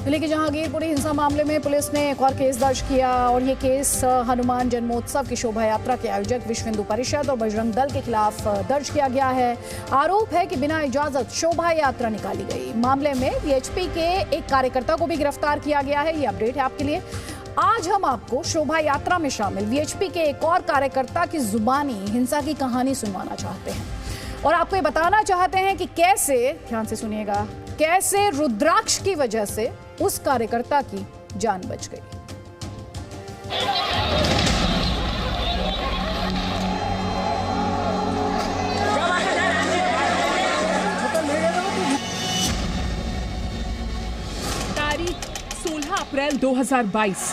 दिल्ली के जहांगीरपुरी हिंसा मामले में पुलिस ने एक और केस दर्ज किया और ये केस हनुमान जन्मोत्सव की शोभा यात्रा के आयोजक विश्व हिंदू परिषद और बजरंग दल के खिलाफ दर्ज किया गया है। आरोप है कि बिना इजाजत शोभा यात्रा निकाली गई। मामले में वीएचपी के एक कार्यकर्ता को भी गिरफ्तार किया गया है। ये अपडेट है आपके लिए। आज हम आपको शोभा यात्रा में शामिल वीएचपी के एक और कार्यकर्ता की जुबानी हिंसा की कहानी सुनवाना चाहते हैं और आपको ये बताना चाहते हैं कि कैसे, ध्यान से सुनिएगा, कैसे रुद्राक्ष की वजह से उस कार्यकर्ता की जान बच गई। तारीख 16 अप्रैल 2022,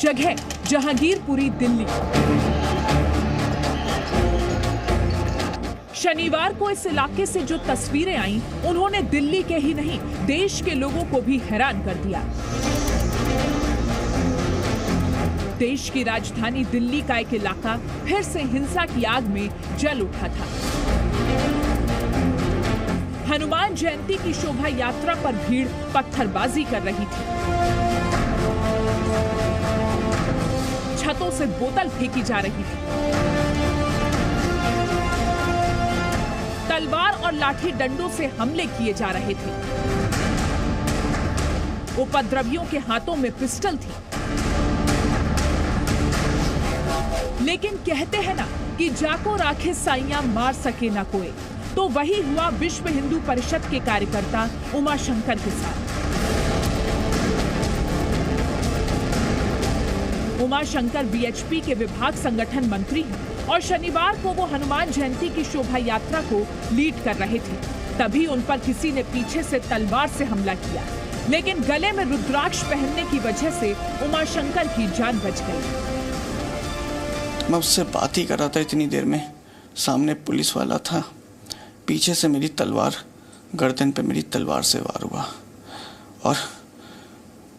जगह जहांगीरपुरी, दिल्ली। शनिवार को इस इलाके से जो तस्वीरें आईं, उन्होंने दिल्ली के ही नहीं देश के लोगों को भी हैरान कर दिया। देश की राजधानी दिल्ली का एक इलाका फिर से हिंसा की आग में जल उठा था। हनुमान जयंती की शोभा यात्रा पर भीड़ पत्थरबाजी कर रही थी। छतों से बोतल फेंकी जा रही थी। तलवार और लाठी डंडों से हमले किए जा रहे थे। उपद्रवियों के हाथों में पिस्टल थी। लेकिन कहते हैं ना कि जाको राखे साइयां मार सके ना कोई, तो वही हुआ विश्व हिंदू परिषद के कार्यकर्ता उमाशंकर के साथ। उमाशंकर वीएचपी के विभाग संगठन मंत्री हैं और शनिवार को वो हनुमान जयंती की शोभा यात्रा को लीड कर रहे थे। तभी उन पर किसी ने पीछे से तलवार से हमला किया, लेकिन गले में रुद्राक्ष पहनने की वजह से उमाशंकर की जान बच गई। मैं उससे बात ही कर रहा था, इतनी देर में सामने पुलिस वाला था। पीछे से मेरी तलवार, गर्दन पे मेरी तलवार से वार हुआ और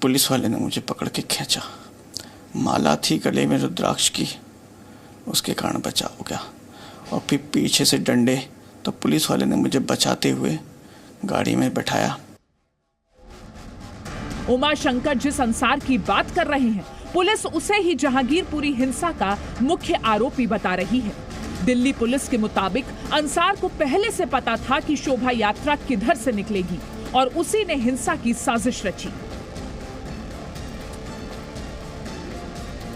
पुलिस वाले ने मुझे पकड़ के खींचा। माला थी गले में रुद्राक्ष की, उसके कारण बचाव हो गया। और फिर पीछे से डंडे, तो पुलिस वाले ने मुझे बचाते हुए गाड़ी में बैठाया। उमाशंकर जिस अंसार की बात कर रहे हैं, पुलिस उसे ही जहांगीरपुरी हिंसा का मुख्य आरोपी बता रही है। दिल्ली पुलिस के मुताबिक अंसार को पहले से पता था कि शोभा यात्रा किधर से निकलेगी और उसी ने हिंसा की साजिश रची।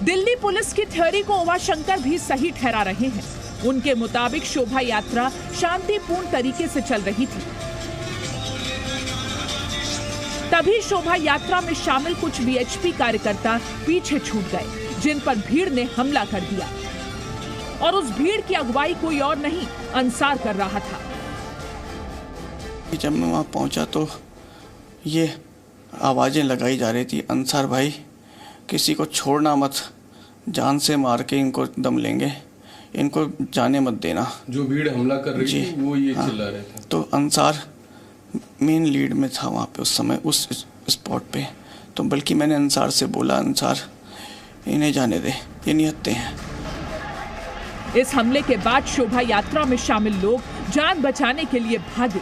दिल्ली पुलिस की थ्योरी को उमाशंकर भी सही ठहरा रहे हैं। उनके मुताबिक शोभा यात्रा शांतिपूर्ण तरीके से चल रही थी। तभी शोभा यात्रा में शामिल कुछ वीएचपी कार्यकर्ता पीछे छूट गए, जिन पर भीड़ ने हमला कर दिया। और उस भीड़ की अगुवाई कोई और नहीं, अंसार कर रहा था। जब मैं वहां पहुंचा तो ये आवाजें लगाई जा रही थी, अंसार भाई किसी को छोड़ना मत, जान से मार के इनको दम लेंगे, इनको जाने मत देना। जो भीड़ हमला कर रही थी वो ये चिल्ला रहे थे। तो अंसार मेन लीड में था वहाँ पे उस समय, उस स्पॉट पे। तो बल्कि मैंने अंसार से बोला, अंसार इन्हें जाने दे, ये निहत्ते हैं। इस हमले के बाद शोभा यात्रा में शामिल लोग जान बचाने के लिए भागे,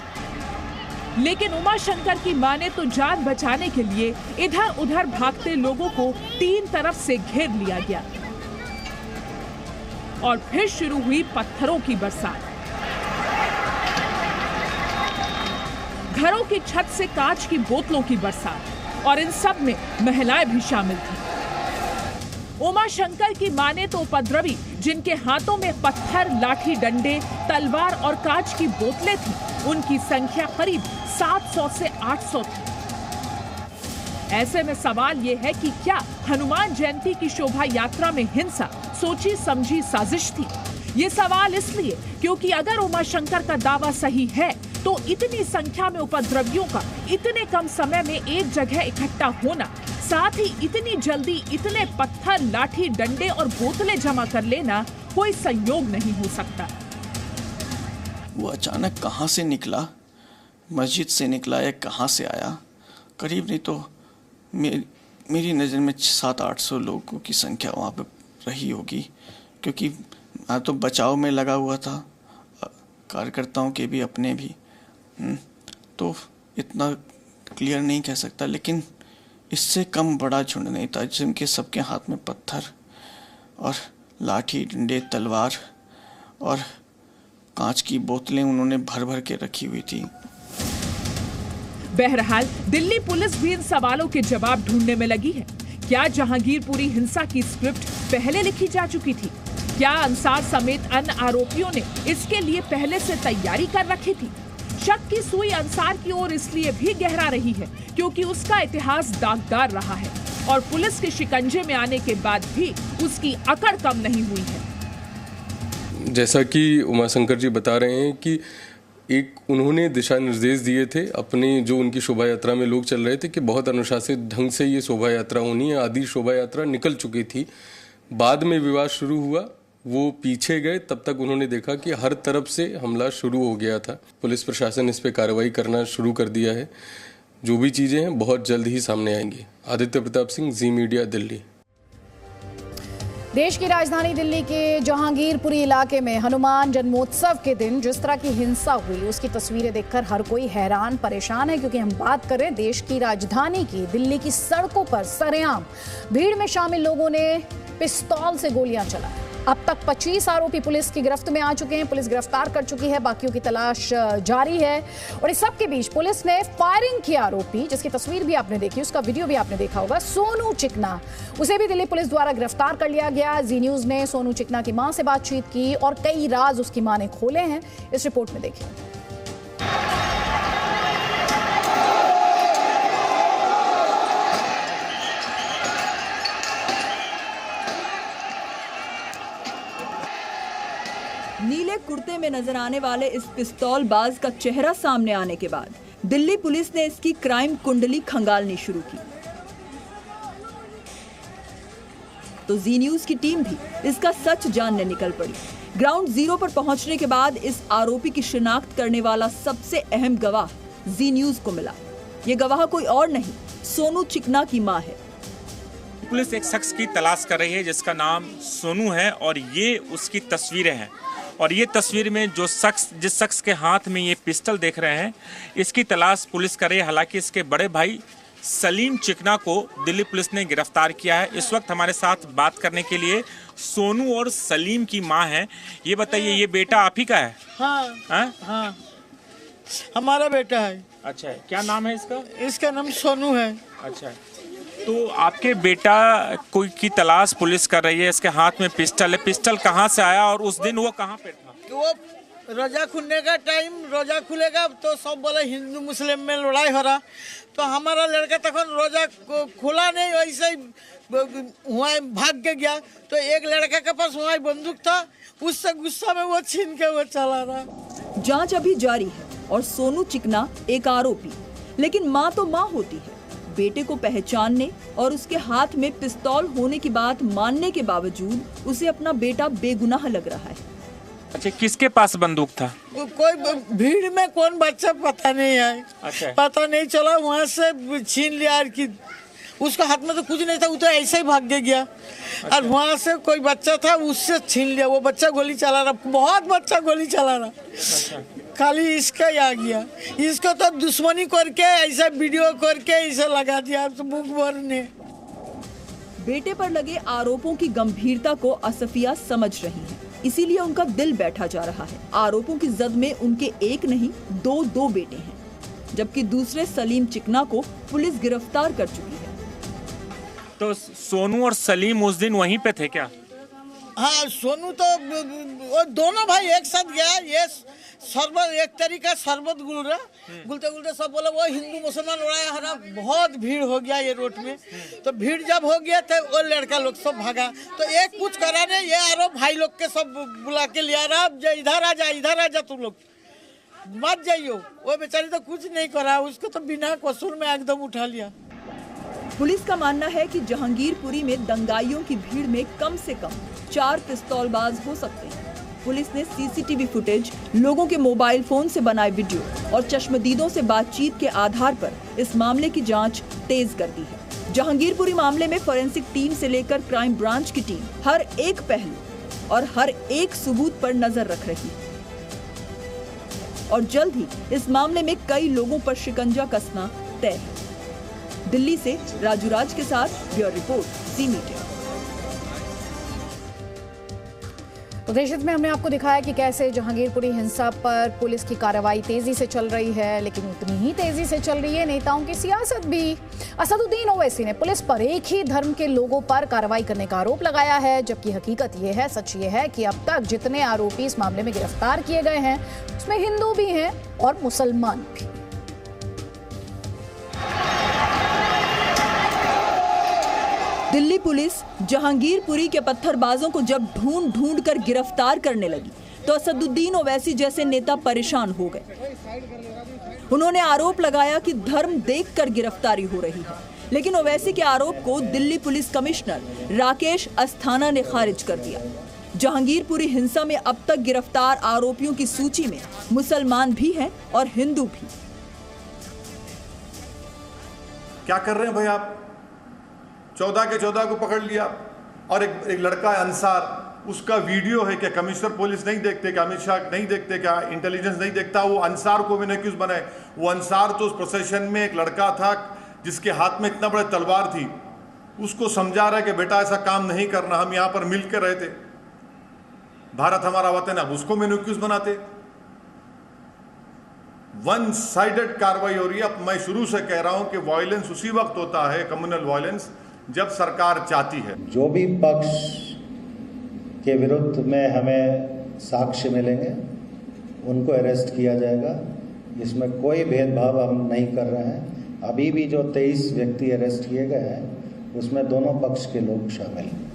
लेकिन उमाशंकर की माने तो जान बचाने के लिए इधर उधर भागते लोगों को तीन तरफ से घेर लिया गया और फिर शुरू हुई पत्थरों की बरसात। घरों की छत से कांच की बोतलों की बरसात, और इन सब में महिलाएं भी शामिल थी। उमाशंकर की माने तो उपद्रवी जिनके हाथों में पत्थर, लाठी डंडे, तलवार और कांच की बोतलें थी, उनकी संख्या करीब 700 से 800 थी। ऐसे में सवाल ये है कि क्या हनुमान जयंती की शोभा यात्रा में हिंसा सोची समझी साजिश थी? ये सवाल इसलिए क्योंकि अगर उमाशंकर का दावा सही है तो इतनी संख्या में उपद्रवियों का इतने कम समय में एक जगह इकट्ठा होना, साथ ही इतनी जल्दी इतने पत्थर, लाठी डंडे और बोतलें जमा कर लेना कोई संयोग नहीं हो सकता। वो अचानक कहाँ से निकला, मस्जिद से निकला या कहाँ से आया? करीब नहीं तो मेरी नज़र में 700-800 लोगों की संख्या वहाँ पे रही होगी, क्योंकि मैं तो बचाव में लगा हुआ था, कार्यकर्ताओं के भी अपने भी। तो इतना क्लियर नहीं कह सकता, लेकिन इससे कम बड़ा झुंड नहीं था जिनके सबके हाथ में पत्थर और लाठी, डंडे, तलवार और कांच की बोतलें उन्होंने भर भर के रखी हुई थी। बहरहाल दिल्ली पुलिस भी इन सवालों के जवाब ढूंढने में लगी है। क्या जहांगीरपुरी हिंसा की स्क्रिप्ट पहले लिखी जा चुकी थी? क्या अंसार समेत अन्य आरोपियों ने इसके लिए पहले से तैयारी कर रखी थी? शक की सुई अंसार की ओर इसलिए भी गहरा रही है क्योंकि उसका इतिहास दागदार रहा है और पुलिस के शिकंजे में आने के बाद भी उसकी अकड़ कम नहीं हुई है। जैसा कि उमाशंकर जी बता रहे हैं कि एक उन्होंने दिशा निर्देश दिए थे अपने, जो उनकी शोभा यात्रा में लोग चल रहे थे कि बहुत अनुशासित ढंग से ये शोभा यात्रा होनी है। आधी शोभा यात्रा निकल चुकी थी, बाद में विवाद शुरू हुआ, वो पीछे गए, तब तक उन्होंने देखा कि हर तरफ से हमला शुरू हो गया था। पुलिस प्रशासन इस पे कार्रवाई करना शुरू कर दिया है। जो भी चीज़ें हैं बहुत जल्द ही सामने आएंगी। आदित्य प्रताप सिंह, जी मीडिया, दिल्ली। देश की राजधानी दिल्ली के जहांगीरपुरी इलाके में हनुमान जन्मोत्सव के दिन जिस तरह की हिंसा हुई, उसकी तस्वीरें देखकर हर कोई हैरान परेशान है, क्योंकि हम बात कर रहे हैं देश की राजधानी की। दिल्ली की सड़कों पर सरेआम भीड़ में शामिल लोगों ने पिस्तौल से गोलियां चलाई। अब तक 25 आरोपी पुलिस की गिरफ्त में आ चुके हैं। पुलिस गिरफ्तार कर चुकी है, बाकियों की तलाश जारी है। और इस सब के बीच पुलिस ने फायरिंग किया आरोपी, जिसकी तस्वीर भी आपने देखी, उसका वीडियो भी आपने देखा होगा, सोनू चिकना, उसे भी दिल्ली पुलिस द्वारा गिरफ्तार कर लिया गया। जी न्यूज ने सोनू चिकना की मां से बातचीत की और कई राज उसकी मां ने खोले हैं। इस रिपोर्ट में देखिए। नीले कुर्ते में नजर आने वाले इस पिस्तौल बाज का चेहरा सामने आने के बाद दिल्ली पुलिस ने इसकी क्राइम कुंडली खंगालनी शुरू की। तो जी न्यूज की टीम भी इसका सच जानने निकल पड़ी। ग्राउंड जीरो पर पहुंचने के बाद इस आरोपी की शिनाख्त करने वाला सबसे अहम गवाह जी न्यूज को मिला। ये गवाह कोई और नहीं, सोनू चिकना की मां है। पुलिस एक शख्स की तलाश कर रही है जिसका नाम सोनू है और ये उसकी तस्वीरें हैं। और ये तस्वीर में जिस शख्स के हाथ में ये पिस्टल देख रहे हैं, इसकी तलाश पुलिस कर रही है। हालांकि इसके बड़े भाई सलीम चिकना को दिल्ली पुलिस ने गिरफ्तार किया है। इस वक्त हमारे साथ बात करने के लिए सोनू और सलीम की मां है। ये बताइए, ये बेटा आप ही का है? हाँ, हमारा बेटा है। अच्छा, क्या नाम है इसका? इसका नाम सोनू है। अच्छा, तो आपके बेटा कोई की तलाश पुलिस कर रही है, इसके हाथ में पिस्टल है। पिस्टल कहाँ से आया और उस दिन वो कहाँ पे था? वो रोजा खुलने का टाइम, रोजा खुलेगा तो सब बोले हिंदू मुस्लिम में लड़ाई हो रहा, तो हमारा लड़का तक रोजा खुला नहीं, वैसे ही वहाँ भाग के गया। तो एक लड़का के पास वहाँ बंदूक था, उससे गुस्सा में वो छीन के वो चला रहा। जांच अभी जारी है और सोनू चिकना एक आरोपी, लेकिन मां तो मां होती है। बेटे को पहचानने और उसके हाथ में पिस्तौल होने की बात मानने के बावजूद उसे अपना बेटा बेगुनाह लग रहा है। अच्छा, किसके पास बंदूक था? कोई भीड़ में कौन बच्चा पता नहीं है। अच्छा, पता नहीं चला, वहाँ से छीन लिया कि उसका हाथ में तो कुछ नहीं था, वो तो ऐसे ही भाग गया। अच्छा। और वहाँ से कोई बच्चा था, उससे छीन लिया। वो बच्चा गोली चला रहा, बहुत बच्चा गोली चला रहा। अच्छा। खाली इसका ही आ गया। इसको तो दुश्मनी करके ऐसा वीडियो करके इसे लगा दिया बुक भर ने। बेटे पर लगे आरोपों की गंभीरता को असफिया समझ रही है, इसीलिए उनका दिल बैठा जा रहा है। आरोपों की जद में उनके एक नहीं दो बेटे हैं, जबकि दूसरे सलीम चिकना को पुलिस गिरफ्तार कर चुकी है। तो सोनू और सलीम उस दिन वहीं पे थे क्या? हाँ, सोनू तो वो दोनों भाई एक साथ गया। ये शरबत, एक तरीका शरबत गुलते गुलते सब बोले वो हिंदू मुसलमान लड़ाई हरा, बहुत भीड़ हो गया ये रोड में। तो भीड़ जब हो गया तो वो लड़का लोग सब भागा। तो एक कुछ करा नहीं, ये आरोप भाई लोग के सब बुला के लिया रहा, इधर आ जा तुम लोग, मत जाइयो। वो बेचारी तो कुछ नहीं करा, उसको तो बिना कसूर में एकदम उठा लिया। पुलिस का मानना है कि जहांगीरपुरी में दंगाइयों की भीड़ में कम से कम 4 पिस्तौलबाज हो सकते हैं। पुलिस ने सीसीटीवी फुटेज, लोगों के मोबाइल फोन से बनाए वीडियो और चश्मदीदों से बातचीत के आधार पर इस मामले की जांच तेज कर दी है। जहांगीरपुरी मामले में फोरेंसिक टीम से लेकर क्राइम ब्रांच की टीम हर एक पहलू और हर एक सबूत पर नजर रख रही है और जल्द ही इस मामले में कई लोगों पर शिकंजा कसना तय है। दिल्ली से राजू राज के साथ ब्यूरो रिपोर्ट जी मीडिया। तो देश हित में हमने आपको दिखाया कि कैसे जहांगीरपुरी हिंसा पर पुलिस की कार्रवाई तेजी से चल रही है, लेकिन उतनी ही तेजी से चल रही है नेताओं की सियासत भी। असदुद्दीन ओवैसी ने पुलिस पर एक ही धर्म के लोगों पर कार्रवाई करने का आरोप लगाया है, जबकि हकीकत ये है, सच ये है कि अब तक जितने आरोपी इस मामले में गिरफ्तार किए गए हैं उसमें हिंदू भी हैं और मुसलमान भी। दिल्ली पुलिस जहांगीरपुरी के पत्थरबाजों को जब ढूंढ ढूंढ कर गिरफ्तार करने लगी तो असदुद्दीन ओवैसी जैसे नेता परेशान हो गए। उन्होंने आरोप लगाया कि धर्म देखकर गिरफ्तारी हो रही है, लेकिन ओवैसी के आरोप को दिल्ली पुलिस कमिश्नर राकेश अस्थाना ने खारिज कर दिया। जहांगीरपुरी हिंसा में अब तक गिरफ्तार आरोपियों की सूची में मुसलमान भी हैं और हिंदू भी। क्या कर रहे हैं भाई आप? 14 के 14 को पकड़ लिया और एक लड़का है अंसार, उसका वीडियो है। क्या कमिश्नर पुलिस नहीं देखते, क्या अमित शाह नहीं देखते, क्या इंटेलिजेंस नहीं देखता? वो अंसार को मैंने क्यों बनाए? वो अंसार तो उस प्रोसेशन में एक लड़का था जिसके हाथ में इतना बड़ा तलवार थी, उसको समझा रहा है कि बेटा ऐसा काम नहीं करना, हम यहाँ पर मिल कर रहते, भारत हमारा वतन है। अब उसको मैंने क्यों बनाते? वन साइडेड कार्रवाई हो रही है। अब मैं शुरू से कह रहा हूं कि वायलेंस उसी वक्त होता है, कम्युनल वायलेंस, जब सरकार चाहती है। जो भी पक्ष के विरुद्ध में हमें साक्ष्य मिलेंगे उनको अरेस्ट किया जाएगा। इसमें कोई भेदभाव हम नहीं कर रहे हैं। अभी भी जो 23 व्यक्ति अरेस्ट किए गए हैं उसमें दोनों पक्ष के लोग शामिल हैं।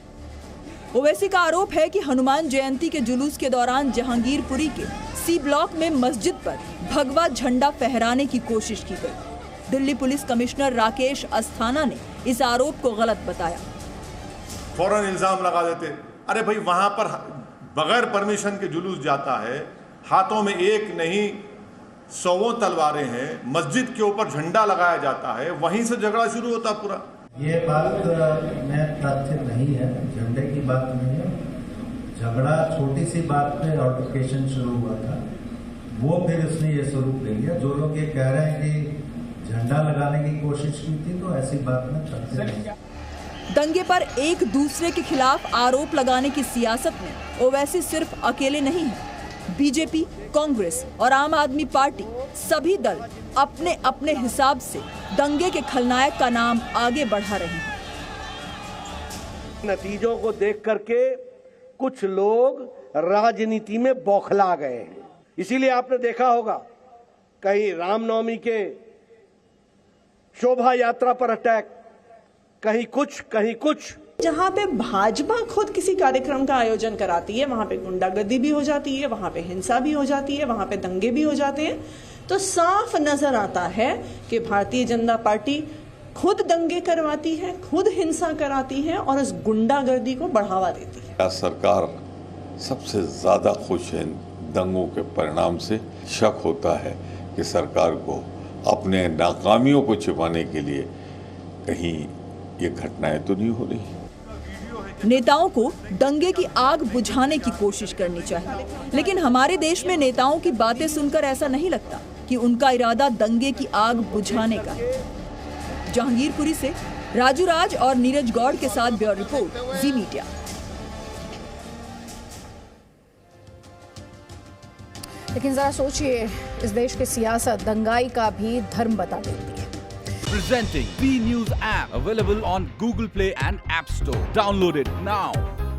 ओवैसी का आरोप है कि हनुमान जयंती के जुलूस के दौरान जहांगीरपुरी के सी ब्लॉक में मस्जिद पर भगवा झंडा फहराने की कोशिश की गई। दिल्ली पुलिस कमिश्नर राकेश अस्थाना ने इस आरोप को गलत बताया। फौरन इल्जाम लगा देते, अरे भाई वहां पर बगैर परमिशन के जुलूस जाता है, हाथों में एक नहीं 100 तलवारें हैं, मस्जिद के ऊपर झंडा लगाया जाता है, वहीं से झगड़ा शुरू होता पूरा। ये बात में तथ्य नहीं है, झंडे की बात नहीं है। झगड़ा छोटी सी बात पे ऑल्टरकेशन शुरू हुआ था, वो फिर उसने ये स्वरूप ले लिया। जो लोग ये कह रहे हैं कि झंडा लगाने की कोशिश की थी, तो ऐसी बात में तथ्य नहीं। दंगे पर एक दूसरे के खिलाफ आरोप लगाने की सियासत में ओवैसी सिर्फ अकेले नहीं है। बीजेपी, कांग्रेस और आम आदमी पार्टी सभी दल अपने अपने हिसाब से दंगे के खलनायक का नाम आगे बढ़ा रहे हैं। नतीजों को देख करके कुछ लोग राजनीति में बौखला गए हैं। इसीलिए आपने देखा होगा कहीं रामनवमी के शोभा यात्रा पर अटैक, कहीं कुछ। जहाँ पे भाजपा खुद किसी कार्यक्रम का आयोजन कराती है वहां पे गुंडागर्दी भी हो जाती है, वहां पे हिंसा भी हो जाती है, वहां पे दंगे भी हो जाते हैं। तो साफ नजर आता है कि भारतीय जनता पार्टी खुद दंगे करवाती है, खुद हिंसा कराती है और उस गुंडागर्दी को बढ़ावा देती है। सरकार सबसे ज्यादा खुश है दंगों के परिणाम से। शक होता है कि सरकार को अपने नाकामियों को छिपाने के लिए कहीं ये घटनाएं तो नहीं हो रही। नेताओं को दंगे की आग बुझाने की कोशिश करनी चाहिए, लेकिन हमारे देश में नेताओं की बातें सुनकर ऐसा नहीं लगता कि उनका इरादा दंगे की आग बुझाने का है। जहांगीरपुरी से राजू राज और नीरज गौड़ के साथ ब्यूरो रिपोर्ट जी मीडिया। लेकिन जरा सोचिए, इस देश की सियासत दंगाई का भी धर्म बता देती है। Presenting B News app available on Google Play and App Store. Download it now.